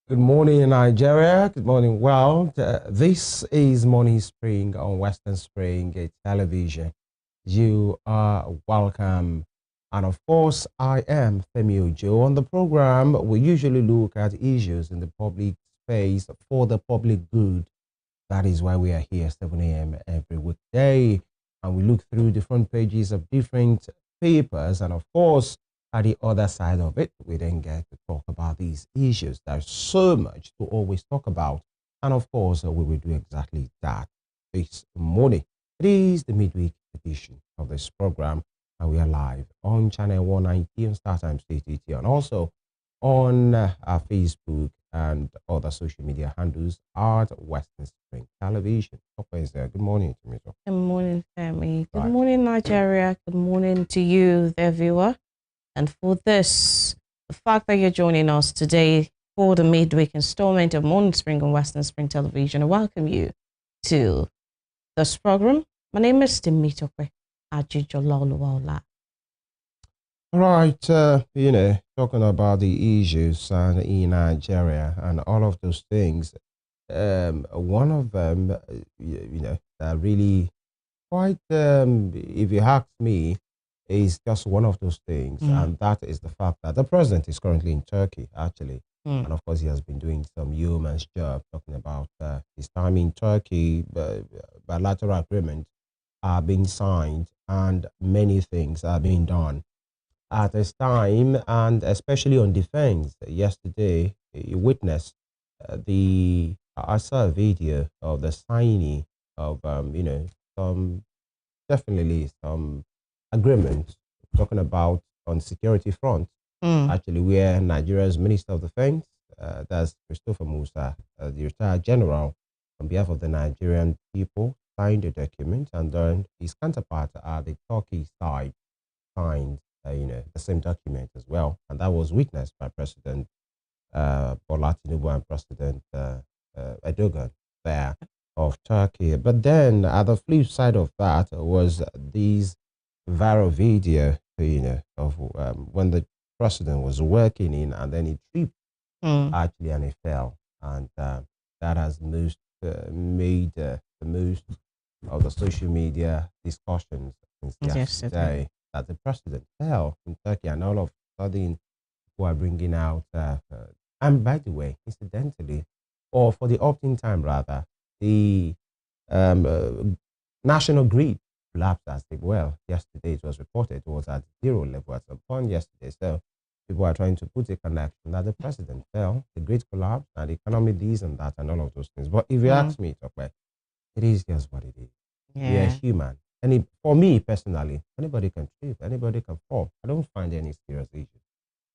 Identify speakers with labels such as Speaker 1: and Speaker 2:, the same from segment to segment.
Speaker 1: Good morning, Nigeria. Good morning, world. This is Morning Spring on Western Spring Television. You are welcome. And of course, I am Femi Ojo. On the program, we usually look at issues in the public space for the public good. That is why we are here 7 a.m. every weekday. And we look through different pages of different papers. And of course, at the other side of it, we then get to talk about these issues. There's so much to always talk about. And of course, we will do exactly that this morning. It is the midweek edition of this program, and we are live on channel 190 on StarTimes DTT and also on our Facebook and other social media handles at Western Spring Television. Papa is there. Good morning, Tomato.
Speaker 2: Good morning, Femi. Good
Speaker 1: Right.
Speaker 2: morning, Nigeria. Good morning to you, the viewer. And for this, the fact that you're joining us today for the midweek installment of Morning Spring on Western Spring Television, I welcome you to this program. My name is Temitope Ajijololuwala.
Speaker 1: All right, talking about the issues in Nigeria and all of those things. One of them, that really quite, if you ask me, is just one of those things, and that is the fact that the president is currently in Turkey, actually. And of course, he has been doing some yeoman's job talking about his time in Turkey. Bilateral agreements are being signed, and many things are being done at this time, and especially on defense. Yesterday, you witnessed I saw a video of the signing of, definitely some agreement talking about on security front, actually, where Nigeria's Minister of Defense, that's Christopher Musa, the retired general, on behalf of the Nigerian people, signed the document, and then his counterpart at the Turkey side signed, the same document as well, and that was witnessed by President Bola Tinubu and President Erdogan there of Turkey. But then, at the flip side of that was these viral video, of when the president was working in, and then he tripped actually, and he fell, and that has made the most of the social media discussions since yesterday, that the president fell in Turkey, and all of a sudden who are bringing out, and by the way, incidentally, or for the opting time rather, the national grid collapsed as well. Yesterday it was reported it was at zero level at some point yesterday. So people are trying to put a connection that the president fell, the grid collapsed, and the economy this and that, and all of those things. But if you ask me, it is just what it is.
Speaker 2: Yeah.
Speaker 1: We are human. And for me personally, anybody can trip, anybody can fall. I don't find any serious issue.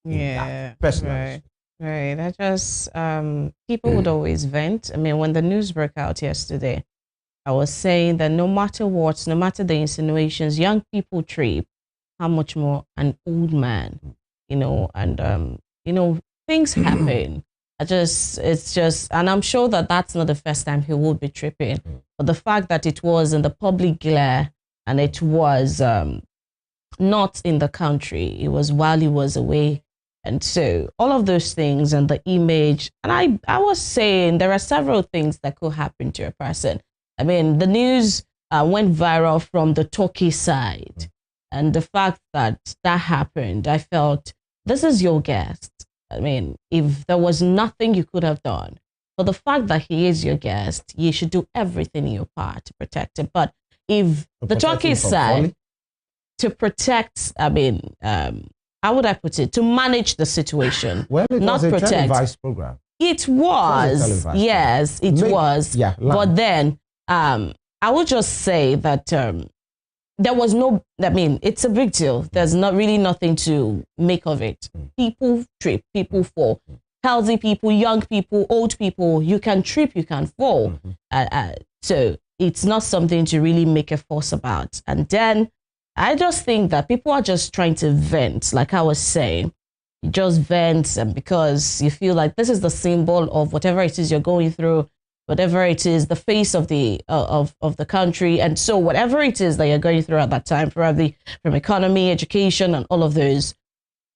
Speaker 2: Yeah.
Speaker 1: Personally.
Speaker 2: Right. I just, people would always vent. I mean, when the news broke out yesterday, I was saying that no matter what, no matter the insinuations, young people trip, how much more an old man, and, things happen. It's just, and I'm sure that that's not the first time he would be tripping. But the fact that it was in the public glare and it was not in the country, it was while he was away. And so all of those things and the image, and I was saying there are several things that could happen to a person. I mean, the news went viral from the Turkey side. And the fact that that happened, I felt, this is your guest. I mean, if there was nothing you could have done, for the fact that he is your guest, you should do everything in your part to protect him. But if the Turkey side, to protect, I mean, how would I put it? To manage the situation,
Speaker 1: well, it
Speaker 2: not
Speaker 1: was a
Speaker 2: protect.
Speaker 1: televised program.
Speaker 2: It was, yes, it was.
Speaker 1: Yeah,
Speaker 2: but then I would just say that there was no, I mean, it's a big deal. There's not really nothing to make of it. People trip, people fall. Healthy people, young people, old people, you can trip, you can fall. So it's not something to really make a fuss about. And then I just think that people are just trying to vent, like I was saying. You just vent, and because you feel like this is the symbol of whatever it is you're going through, whatever it is, the face of the country. And so whatever it is that you're going through at that time, probably from economy, education, and all of those,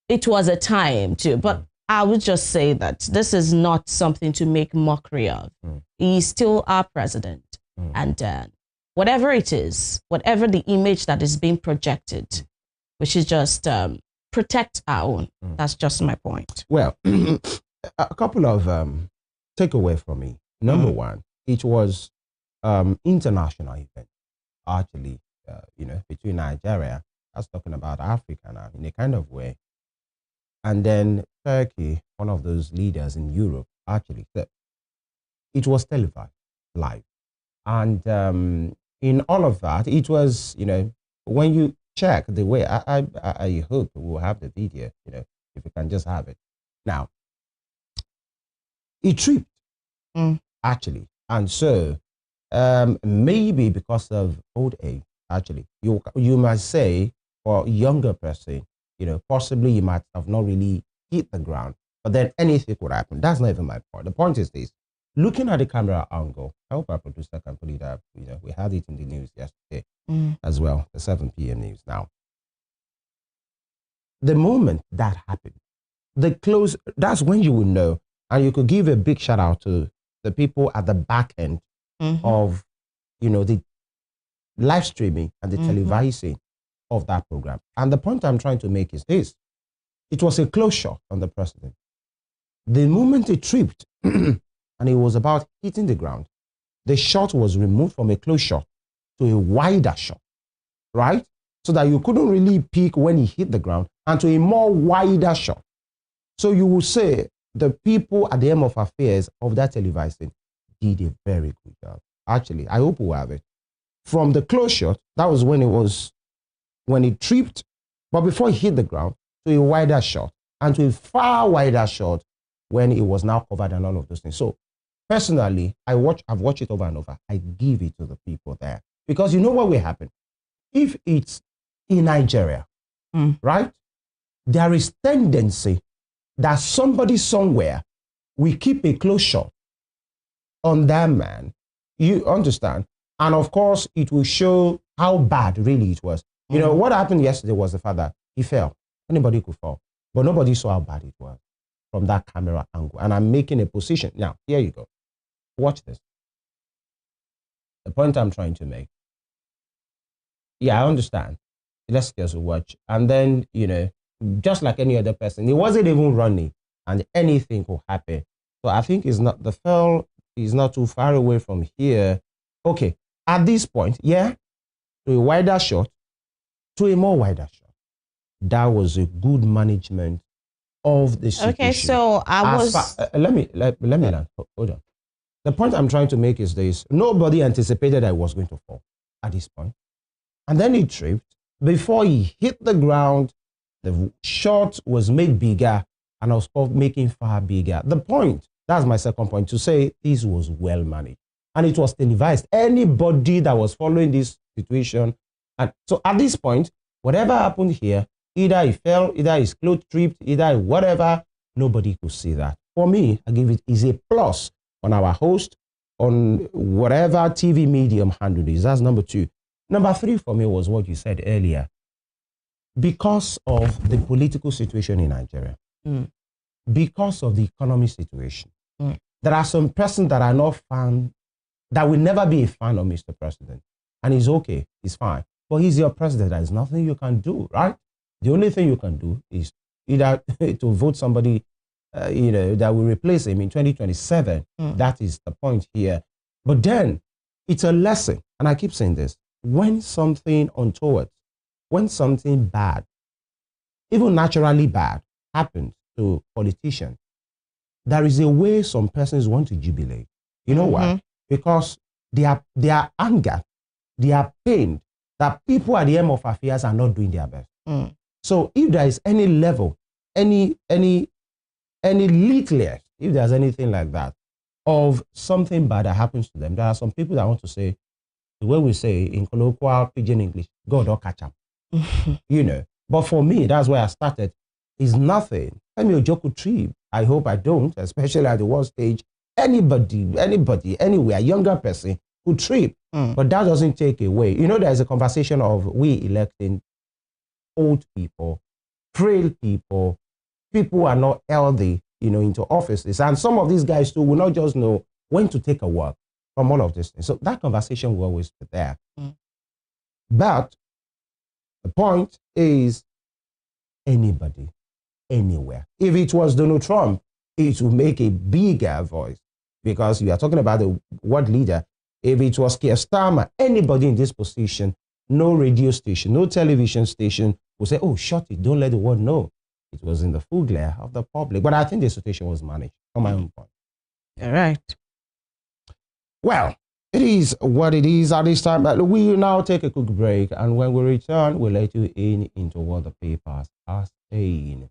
Speaker 2: it was a time to. But I would just say that this is not something to make mockery of. He's still our president. And whatever it is, whatever the image that is being projected, we should just protect our own. That's just my point.
Speaker 1: Well, a couple of takeaway from me. Number one, it was international event, actually, between Nigeria, I was talking about Africa now, in a kind of way. And then Turkey, one of those leaders in Europe, actually, it was televised live. And in all of that, it was, when you check the way, I hope we'll have the video, if we can just have it. Now, it tripped, actually. And so maybe because of old age, actually, you might say, for a younger person, possibly you might have not really hit the ground, but then anything could happen. That's not even my point. The point is this: looking at the camera angle, I hope our producer can put it up. We had it in the news yesterday as well, the 7 p.m. news. Now, the moment that happened, that's when you will know, and you could give a big shout out to the people at the back end of, the live streaming and the televising of that program. And the point I'm trying to make is this: it was a close shot on the president. The moment it tripped and it was about hitting the ground, the shot was removed from a close shot to a wider shot, right? So that you couldn't really peek when he hit the ground, and to a more wider shot. So you will say the people at the end of affairs of that televising did a very good job. Actually, I hope we'll have it. From the close shot, that was when it tripped, but before it hit the ground, to a wider shot, and to a far wider shot when it was now covered and all of those things. So personally, I've watched it over and over. I give it to the people there. Because you know what will happen? If it's in Nigeria, right, there is tendency that somebody somewhere will keep a close shot on that man. You understand? And of course, it will show how bad really it was. What happened yesterday was the fact that he fell. Anybody could fall. But nobody saw how bad it was from that camera angle. And I'm making a position. Now, here you go. Watch this. The point I'm trying to make. Yeah, I understand. Let's just watch. And then, just like any other person, he wasn't even running and anything could happen. So I think the fell is not too far away from here. Okay, at this point, to a wider shot, to a more wider shot. That was a good management of the situation.
Speaker 2: Okay, so
Speaker 1: let me land. Hold on. The point I'm trying to make is this: nobody anticipated that it was going to fall at this point. And then he tripped. Before he hit the ground, the shot was made bigger, and I was making far bigger. The point, that's my second point, to say this was well managed. And it was televised. Anybody that was following this situation. And so at this point, whatever happened here, either he fell, either his clothes tripped, either whatever, nobody could see that. For me, I give it is a plus on our host, on whatever TV medium handled this. That's number 2. Number 3 for me was what you said earlier. Because of the political situation in Nigeria, because of the economic situation, there are some persons that are not fan, that will never be a fan of Mr. President. And he's okay, he's fine. But he's your president. There's nothing you can do, right? The only thing you can do is either to vote somebody, that will replace him in 2027. That is the point here. But then it's a lesson. And I keep saying this: when something untoward, when something bad, even naturally bad, happens to politicians, there is a way some persons want to jubilate. You know why? Because they are anger, they are pained that people at the end of affairs are not doing their best. So if there is any level, any little, if there's anything like that, of something bad that happens to them, there are some people that want to say, the way we say in colloquial pidgin English, God don't catch up. But for me, that's where I started, is nothing. I'm a joke trip. I hope I don't, especially at the world stage. Anybody, anywhere, younger person could trip. But that doesn't take away. There's a conversation of we electing old people, frail people people are not healthy, into offices. And some of these guys too will not just know when to take a walk from all of these things. So that conversation will always be there. But the point is, anybody, anywhere. If it was Donald Trump, it would make a bigger voice, because you are talking about the world leader. If it was Keir Starmer, anybody in this position, no radio station, no television station will say, oh, shut it, don't let the world know. It was in the full glare of the public. But I think the situation was managed, from my own point.
Speaker 2: All right.
Speaker 1: Well, it is what it is at this time. We will now take a quick break, and when we return, we'll let you in into what the papers are saying.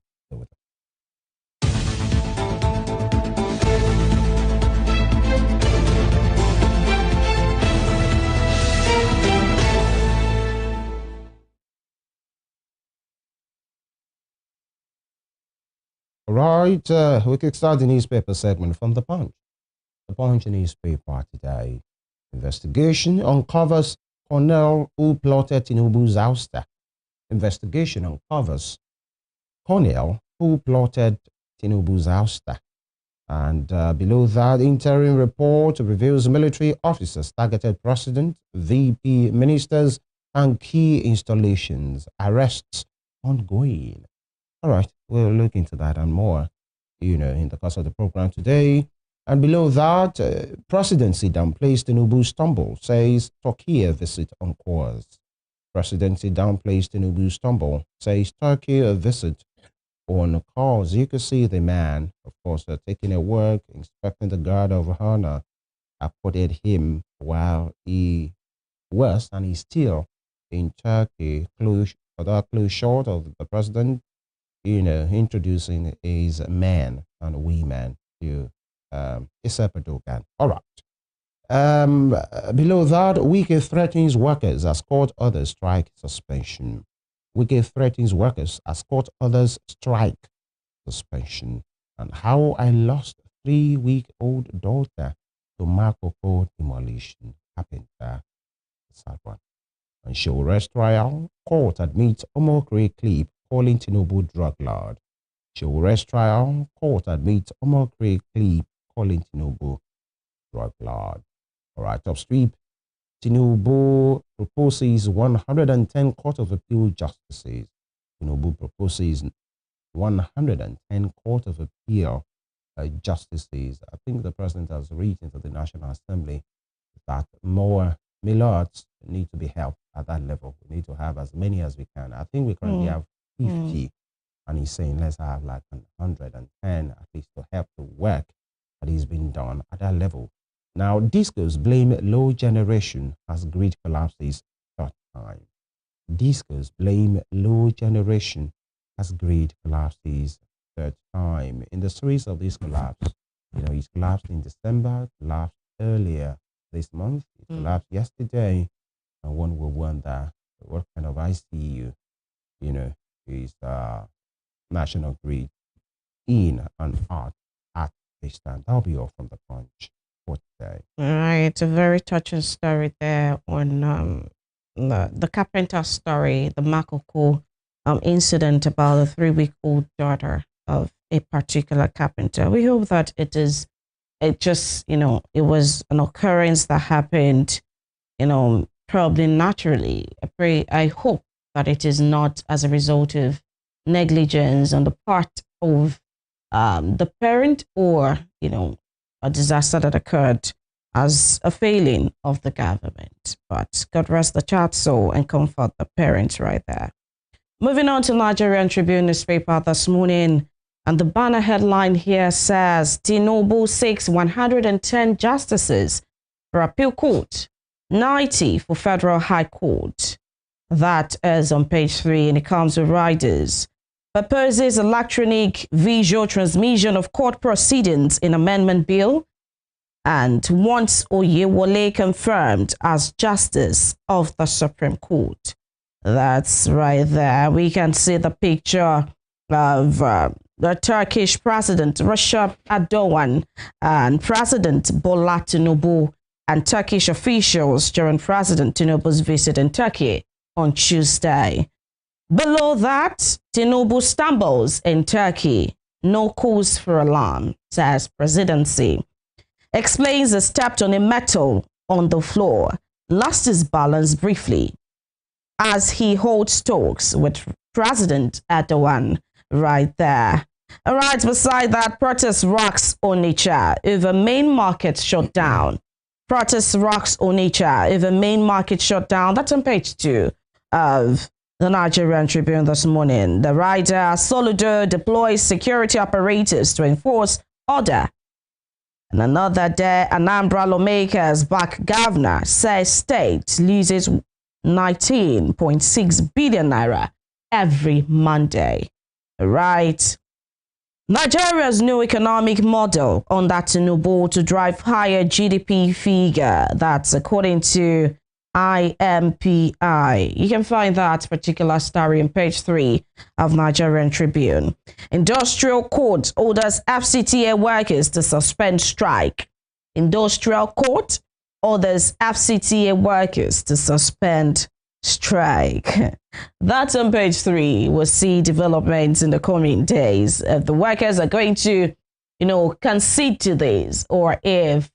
Speaker 1: All right, we can start the newspaper segment from The Punch. The Punch newspaper today. Investigation uncovers Cornell who plotted Tinubu's ouster. Investigation uncovers Cornell who plotted Tinubu's ouster. And below that, interim report reveals military officers targeted president, VP ministers, and key installations. Arrests ongoing. All right, we'll look into that and more, in the course of the program today. And below that, presidency downplays Tinubu's stumble, says Turkey visit on course. Presidency downplays Tinubu's stumble, says Turkey visit on course. You can see the man, of course, taking a work, inspecting the guard of honor, accorded him while he was, and he's still in Turkey, close short of the president, introducing his men and women to Erdogan. All right. Below that, Wike threatens workers as court others strike suspension. Wike threatens workers as court others strike suspension. And how I lost 3-week-old daughter to Marco demolition. Carpenter. Sad one. And show rest trial. Court admits Omokri clip calling Tinubu drug lord. Show rest trial. Court admits Omokri clip calling Tinubu drug lord. All right, top sweep. Tinubu proposes 110 Court of Appeal justices. Tinubu proposes 110 Court of Appeal justices. I think the president has written to the National Assembly that more milliards need to be helped at that level. We need to have as many as we can. I think we currently have 50, and he's saying let's have like 110 at least to help the work that is being done at that level. Now, discos blame low generation as grid collapses third time. Discos blame low generation as grid collapses third time. In the series of this collapse, it collapsed in December, collapsed earlier this month, it collapsed yesterday, and one will wonder what kind of ICU, is National Grid in and out at this time. That'll be all from The Punch for today.
Speaker 2: All right, a very touching story there on the carpenter story, the Makoko incident about a 3-week-old daughter of a particular carpenter. We hope that it was an occurrence that happened, probably naturally. I hope that it is not as a result of negligence on the part of the parent, or, a disaster that occurred as a failing of the government. But God rest the child's soul and comfort the parents right there. Moving on to Nigerian Tribune newspaper this morning, and the banner headline here says, Tinubu seeks 110 justices for appeal court, 90 for federal high court. That is on page 3, and it comes with riders. Proposes electronic visual transmission of court proceedings in amendment bill, and wants Oyewole confirmed as Justice of the Supreme Court. That's right there. We can see the picture of the Turkish President Recep Erdogan and President Bola Tinubu and Turkish officials during President Tinubu's visit in Turkey on Tuesday. Below that, Tinubu stumbles in Turkey. No cause for alarm, says presidency. Explains he stepped on a metal on the floor, lost his balance briefly as he holds talks with President Erdogan right there. Right beside that, protest rocks Onitsha over main market shut down. Protest rocks Onitsha over main market shut down. That's on page 2 of the Nigerian Tribune this morning. The rider Soludo deploys security operators to enforce order. And another day, Anambra lawmakers back governor says state loses 19.6 billion naira every Monday. Right. Nigeria's new economic model under Tinubu to drive higher GDP figure. That's according to IMPI. You can find that particular story on page 3 of Nigerian Tribune. Industrial Court orders FCTA workers to suspend strike. Industrial Court orders FCTA workers to suspend strike. That's on page 3. We'll see developments in the coming days. If the workers are going to, concede to this, or if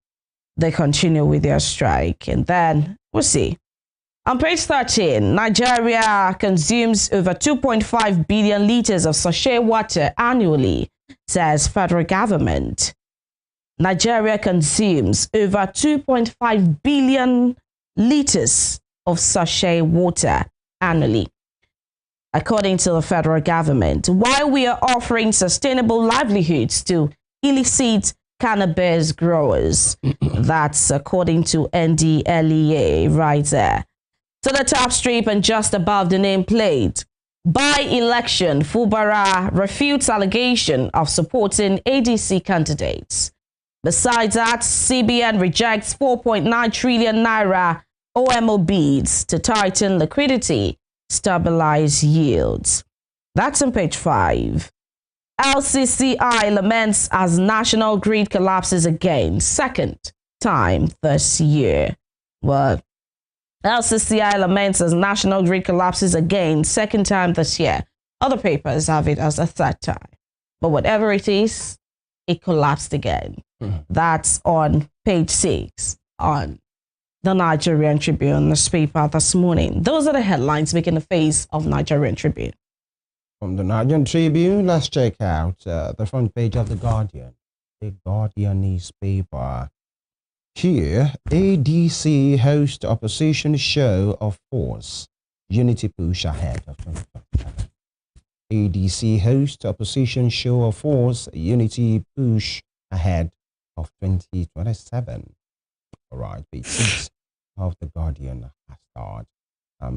Speaker 2: they continue with their strike. And then we'll see. On page 13, Nigeria consumes over 2.5 billion liters of sachet water annually, says federal government. Nigeria consumes over 2.5 billion liters of sachet water annually, according to the federal government, while we are offering sustainable livelihoods to illicit cannabis growers. That's according to NDLEA right there. To the top strip and just above the nameplate. By-election, Fubara refutes allegation of supporting ADC candidates. Besides that, CBN rejects 4.9 trillion naira OMO bids to tighten liquidity, stabilize yields. That's on page 5. LCCI laments as national grid collapses again, second time this year. Well, LCCI laments as national grid collapses again, second time this year. Other papers have it as a third time. But whatever it is, it collapsed again. That's on page 6 on the Nigerian Tribune newspaper this morning. Those are the headlines making the face of Nigerian Tribune.
Speaker 1: From the Nigerian Tribune, let's check out the front page of The Guardian. The Guardian newspaper. Here, ADC hosts opposition show of force. Unity push ahead of 2027. ADC hosts opposition show of force. Unity push ahead of 2027. All right, page 6 of The Guardian has started.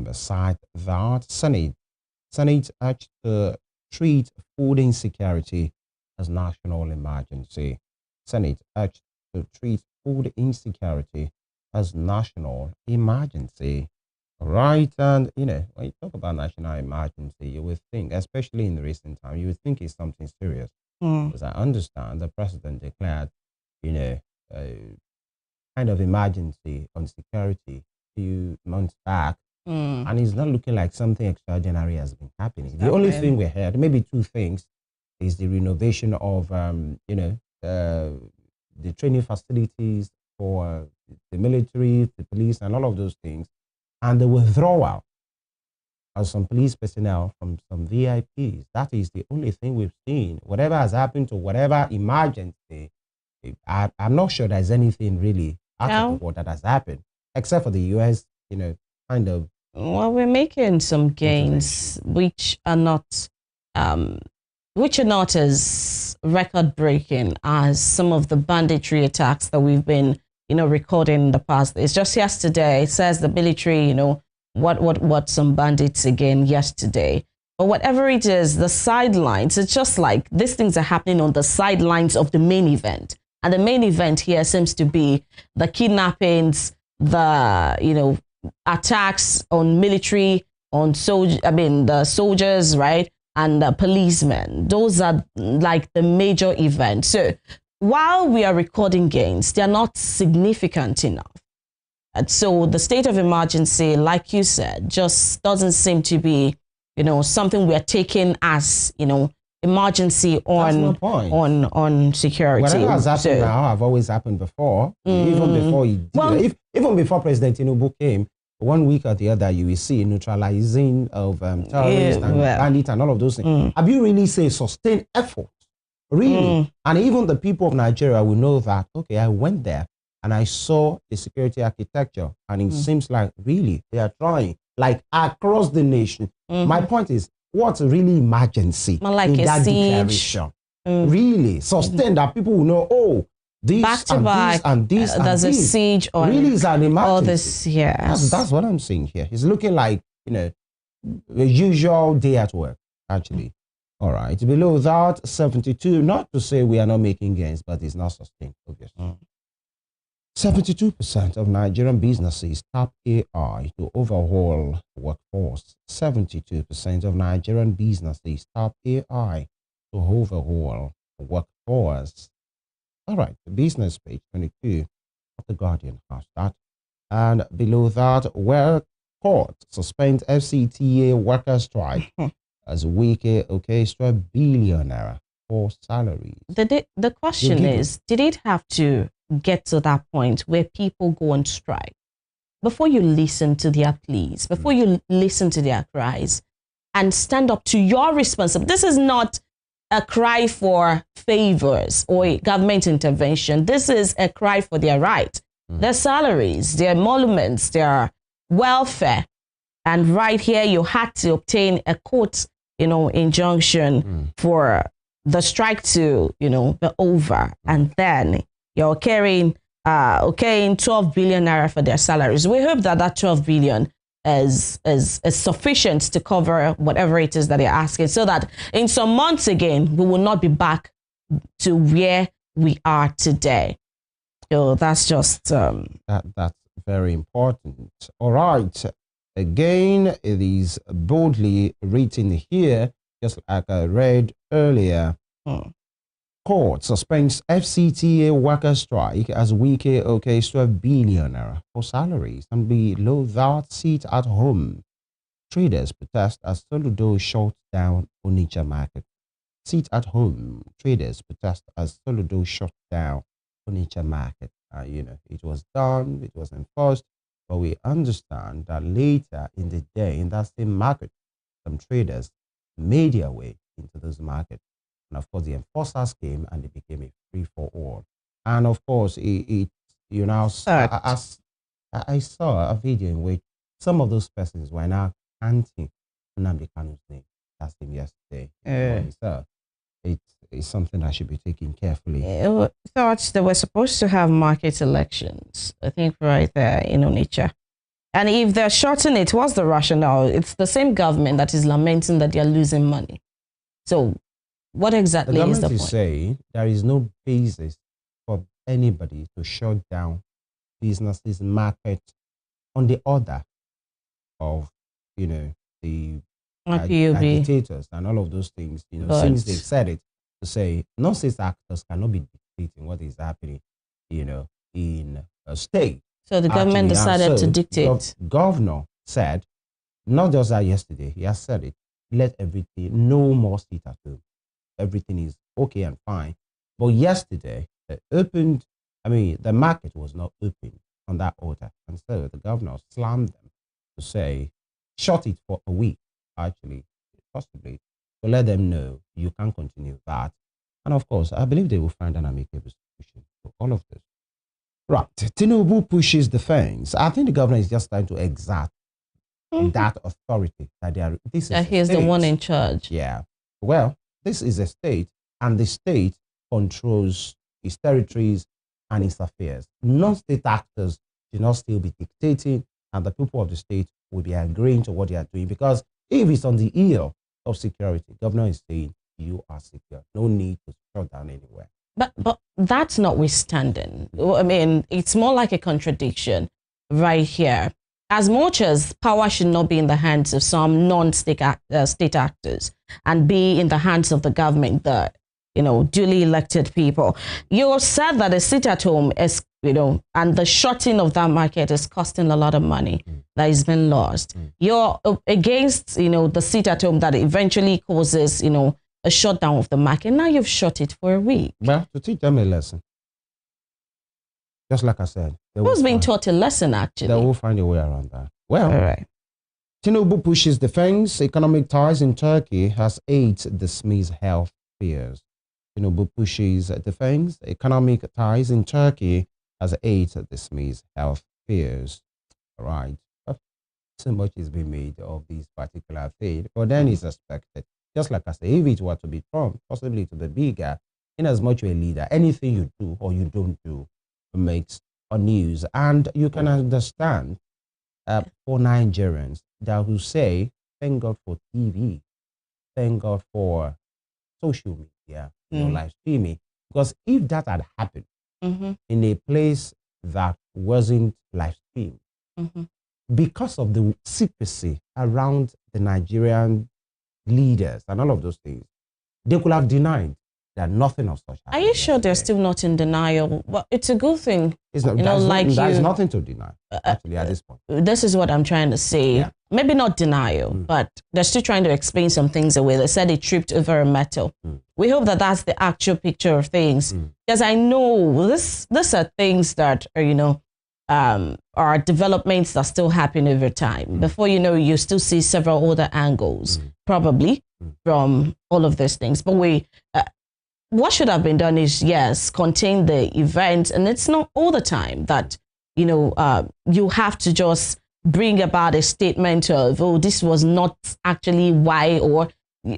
Speaker 1: Beside that, Senate urged to treat food insecurity as national emergency. Senate urged to treat food insecurity as national emergency. All right, and when you talk about national emergency, you would think, especially in the recent time, you would think it's something serious. Because I understand the president declared, kind of emergency on security a few months back, and it's not looking like something extraordinary has been happening. The only thing we heard, maybe two things, is the renovation of the training facilities for the military, the police, and all of those things, and the withdrawal of some police personnel from some VIPs. That is the only thing we've seen. Whatever has happened to whatever emergency, I'm not sure there's anything really applicable that has happened, except for the US, kind of.
Speaker 2: Well, we're making some gains, which are not as record-breaking as some of the banditry attacks that we've been, recording in the past. It's just yesterday. It says the military, what some bandits again yesterday. But whatever it is, the sidelines, it's just like these things are happening on the sidelines of the main event. And the main event here seems to be the kidnappings, the, attacks on military, on the soldiers, right? And the policemen. Those are like the major events. So while we are recording gains, they are not significant enough. And so the state of emergency, like you said, just doesn't seem to be, something we are taking as, emergency on security.
Speaker 1: Whatever has happened now have always happened before. Even before even before President Tinubu came, 1 week or the other, you will see neutralizing of terrorists and bandits and all of those things. Have you really say sustained effort? Really? And even the people of Nigeria will know that, okay, I went there and I saw the security architecture, and it seems like really they are trying, like across the nation. My point is, what's really emergency
Speaker 2: like
Speaker 1: in that
Speaker 2: siege.
Speaker 1: declaration? Really sustained that people will know, oh, this
Speaker 2: back to
Speaker 1: and
Speaker 2: back,
Speaker 1: this and this and
Speaker 2: there's
Speaker 1: this.
Speaker 2: a siege on
Speaker 1: really is an emergency.
Speaker 2: all this. Yes,
Speaker 1: that's what I'm saying here. It's looking like the usual day at work, actually. All right, below that 72. Not to say we are not making gains, but it's not sustained, obviously. 72% of Nigerian businesses tap AI to overhaul workforce. 72% of Nigerian businesses tap AI to overhaul workforce. All right, the business page 22 of the Guardian has that. And below that, where court suspends FCTA worker strike as Wike orchestra billionaire for salaries.
Speaker 2: The question is, did it have to get to that point where people go on strike before you listen to their pleas, before you listen to their cries and stand up to your responsibility? This is not a cry for favors or government intervention. This is a cry for their right, their salaries, their emoluments, their welfare. And right here, you had to obtain a court, injunction for the strike to, be over. And then you're carrying 12 billion naira for their salaries. We hope that 12 billion is sufficient to cover whatever it is that they're asking, so that in some months again, we will not be back to where we are today. So that's just
Speaker 1: that's very important. All right. Again, it is boldly written here, just like I read earlier. Court suspends FCTA worker strike as Wike orchestra billionaire for salaries, and below that, sit at home. Traders protest as Soludo shuts down Onitsha market. Sit at home. Traders protest as Soludo shut down Onitsha market. It was done, it was enforced, but we understand that later in the day, in that same market, some traders made their way into this market. And of course, the enforcers came and it became a free-for-all. And of course, I saw a video in which some of those persons were now chanting Nnamdi Kanu's name. That's him yesterday. So it's something that should be taken carefully.
Speaker 2: Thought they were supposed to have market elections, I think, right there in Onitsha. And if they're shorting it, what's the rationale? It's the same government that is lamenting that they're losing money. So what exactly is the point?
Speaker 1: The government is saying there is no basis for anybody to shut down businesses' market on the order of, the agitators and all of those things. Since they've said it, to say non-state actors cannot be dictating what is happening, in a state.
Speaker 2: So the government decided to dictate.
Speaker 1: The governor said, not just that yesterday, he has said it, let everything, no more sit at home. Everything is okay and fine. But yesterday, the market was not open on that order. And so the governor slammed them to say, shut it for a week, actually, possibly, to let them know you can't continue that. And of course, I believe they will find an amicable solution to all of this. Right. Tinubu pushes the fence. I think the governor is just trying to exert that authority that they are.
Speaker 2: He's the one in charge.
Speaker 1: Yeah. Well, this is a state, and the state controls its territories and its affairs. Non-state actors should not still be dictating, and the people of the state will be agreeing to what they are doing. Because if it's on the ear of security, governor is saying you are secure. No need to shut down anywhere.
Speaker 2: But that's notwithstanding. I mean, it's more like a contradiction right here. As much as power should not be in the hands of some non-state state actors and be in the hands of the government, the duly elected people. You said that a sit at home is, and the shutting of that market is costing a lot of money that is being lost. You're against, the sit at home that eventually causes, a shutdown of the market. Now you've shut it for a week.
Speaker 1: Well, to teach them a lesson. Just like I said.
Speaker 2: Who's being taught a lesson, actually?
Speaker 1: They will find a way around that. Well,
Speaker 2: all right.
Speaker 1: Tinubu pushes defense. Economic ties in Turkey has aided the SME's health fears. Tinubu pushes defense. Economic ties in Turkey has aided the SME's health fears. All right. So much is being made of this particular thing, but then it's expected. Just like I said, if it were to be Trump, possibly to be bigger, in as much you're a leader, anything you do or you don't do makes a news. And you can understand for Nigerians that will say, thank God for TV, thank God for social media, live streaming. Because if that had happened in a place that wasn't live streamed, because of the secrecy around the Nigerian leaders and all of those things, they could have denied that nothing of such happened.
Speaker 2: Are you sure they're still not in denial? Well, it's a good thing.
Speaker 1: It's not, there's nothing to deny, actually, at this point.
Speaker 2: This is what I'm trying to say. Yeah. Maybe not denial, but they're still trying to explain some things away. They said they tripped over a metal. We hope that that's the actual picture of things. Because I know these are things that are, are developments that still happen over time. Before you know, you still see several other angles, probably, from all of these things. But what should have been done is, yes, contain the event. And it's not all the time that, you have to just bring about a statement of, oh, this was not actually why, or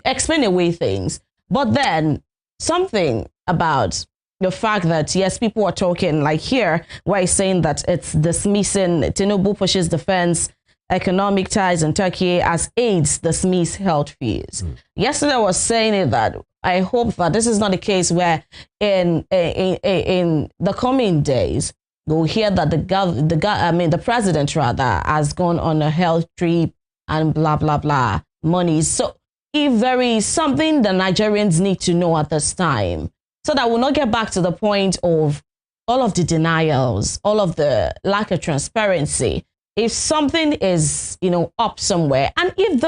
Speaker 2: explain away things. But then something about the fact that, yes, people are talking like here, where he's saying that it's dismissing Tinubu pushes defense, economic ties in Turkey as aids the SME's health fears. Yesterday I was saying that I hope that this is not the case where in the coming days we'll hear that the president rather has gone on a health trip and blah blah blah money. So if there is something the Nigerians need to know at this time, so that we'll not get back to the point of all of the denials, all of the lack of transparency. If something is, up somewhere, and if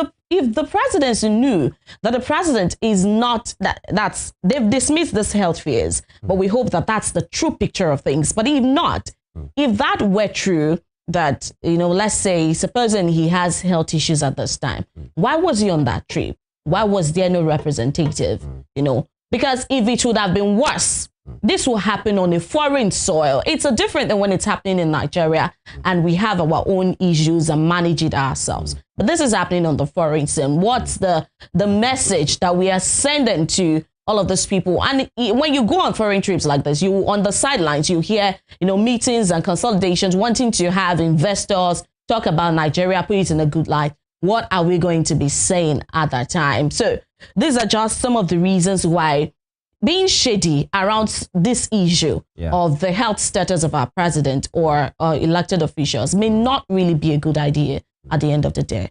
Speaker 2: the presidency knew that the president is not they've dismissed this health fears, but we hope that that's the true picture of things. But if not, if that were true, that, let's say, supposing he has health issues at this time, why was he on that trip? Why was there no representative? Because if it would have been worse, this will happen on a foreign soil. It's different than when it's happening in Nigeria and we have our own issues and manage it ourselves. But this is happening on the foreign scene. What's the message that we are sending to all of these people? And when you go on foreign trips like this, you on the sidelines, you hear, meetings and consolidations wanting to have investors talk about Nigeria, put it in a good light. What are we going to be saying at that time? So these are just some of the reasons why being shady around this issue of the health status of our president or elected officials may not really be a good idea at the end of the day.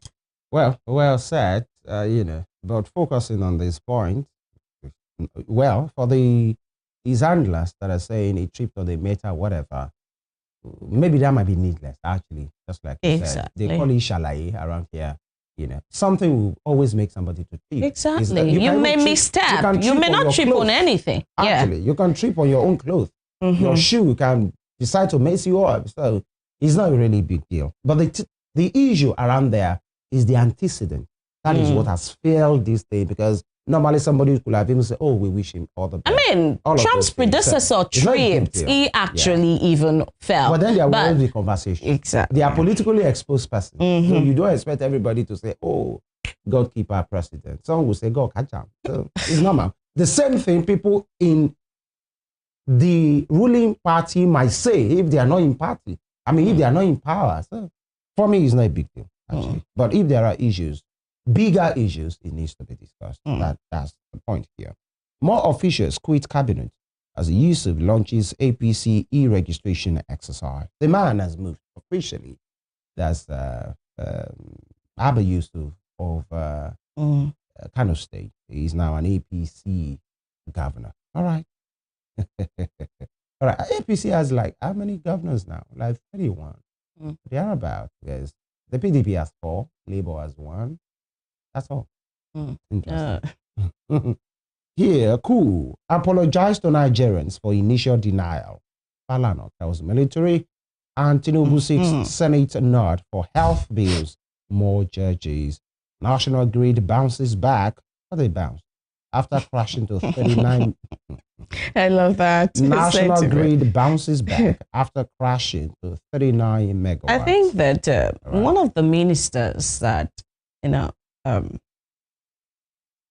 Speaker 1: Well said, but focusing on this point, well, for his handlers that are saying he tripped or they met or whatever, maybe that might be needless, actually, just like you said. They call it shalaye around here. Something will always make somebody to trip.
Speaker 2: Exactly. You may misstep. You may not trip on anything.
Speaker 1: Actually, you can trip on your own clothes. Your shoe can decide to mess you up. So it's not really a big deal. But the issue around there is the antecedent. That is what has failed this day, because normally somebody could have even said, oh, we wish him all the best. I mean,
Speaker 2: Trump's predecessor tripped. He actually even fell.
Speaker 1: But then there will be conversation.
Speaker 2: Exactly.
Speaker 1: They are politically exposed persons. So you don't expect everybody to say, oh, God keep our president. Some will say, God catch him. So it's normal. The same thing people in the ruling party might say if they are not in party. I mean, if they are not in power. So for me, it's not a big deal, actually. But if there are issues, bigger issues, it needs to be discussed. That's the point here. More officials quit cabinet as Yusuf launches APC e-registration exercise. The man has moved officially. That's Abba Yusuf of Kano State. He's now an APC governor. All right. All right. APC has like how many governors now? Like 31. They are about. Yes. The PDP has 4. Labour has 1. That's all. Interesting. Here, cool. Apologize to Nigerians for initial denial. Falana tells military. And Tinubu seeks Senate nod for health bills. More judges. National grid bounces back. How they bounce? After crashing to 39.
Speaker 2: I love that.
Speaker 1: National grid bounces back after crashing to 39 megawatts.
Speaker 2: I think that one of the ministers that,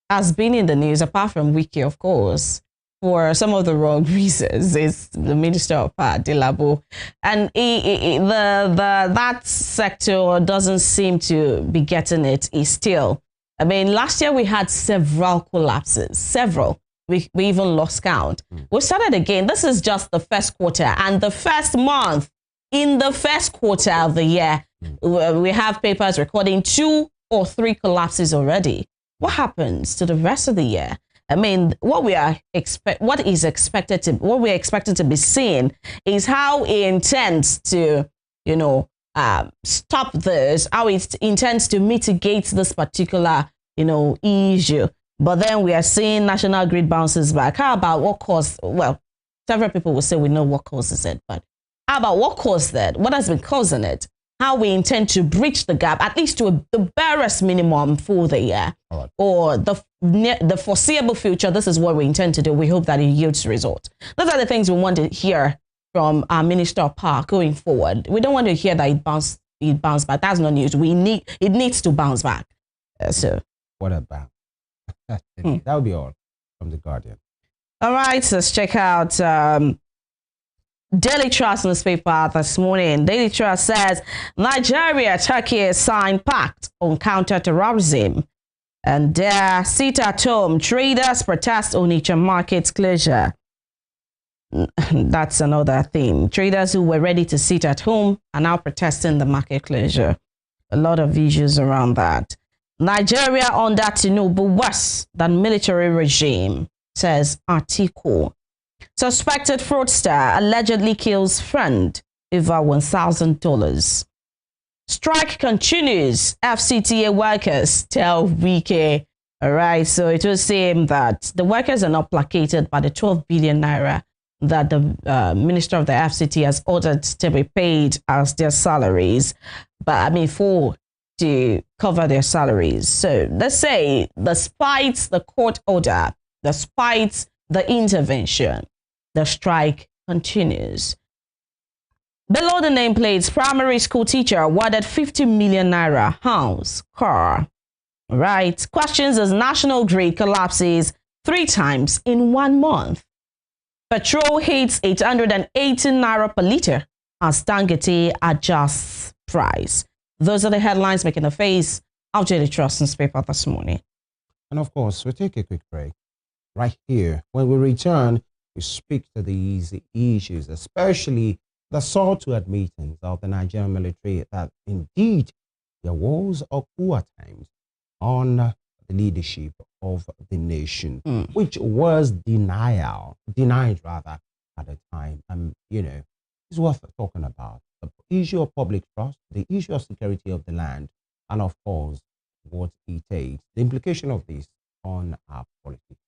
Speaker 2: has been in the news, apart from Wiki, of course, for some of the wrong reasons, is the Minister of Power, Delabo. And that sector doesn't seem to be getting it. Is still, I mean, last year we had several collapses, several. We even lost count. We started again. This is just the first quarter and the first month. In the first quarter of the year, we have papers recording 2 or 3 collapses already. What happens to the rest of the year? I mean, what we're expected to be seen is how he intends to, stop this, how it intends to mitigate this particular, issue. But then we are seeing national grid bounces back. How about what caused? Well, several people will say we know what causes it, but how about what caused that? What has been causing it? How we intend to bridge the gap, at least to the barest minimum for the year, or the foreseeable future. This is what we intend to do. We hope that it yields results. Those are the things we want to hear from our Minister of Power going forward. We don't want to hear that it bounced back. That's not news. It needs to bounce back. So
Speaker 1: what about? That would be all from The Guardian.
Speaker 2: All right, let's check out Daily Trust newspaper this morning. Daily Trust says Nigeria, Turkey signed pact on counter-terrorism. And sit at home. Traders protest Onitsha market closure. That's another thing. Traders who were ready to sit at home are now protesting the market closure. A lot of issues around that. Nigeria under Tinubu worse than military regime, says article. Suspected fraudster allegedly kills friend over $1,000. Strike continues. FCTA workers tell Wike. All right, so it will seem that the workers are not placated by the 12 billion naira that the minister of the FCT has ordered to be paid as their salaries, but I mean to cover their salaries. So let's say, despite the court order, despite the intervention, the strike continues. Below the nameplates, primary school teacher awarded 50 million naira house, car. Right. Questions as national grid collapses 3 times in 1 month. Petrol hits 880 naira per liter as Dangote adjusts price. Those are the headlines making the face of Daily Trust newspaper this morning.
Speaker 1: And of course, we'll take a quick break right here. When we return, we speak to these issues, especially the sought to admittance of the Nigerian military that indeed there was a coup at times on the leadership of the nation, which was denied rather at the time. And, it's worth talking about the issue of public trust, the issue of security of the land, and of course, what it takes, the implication of this on our politics.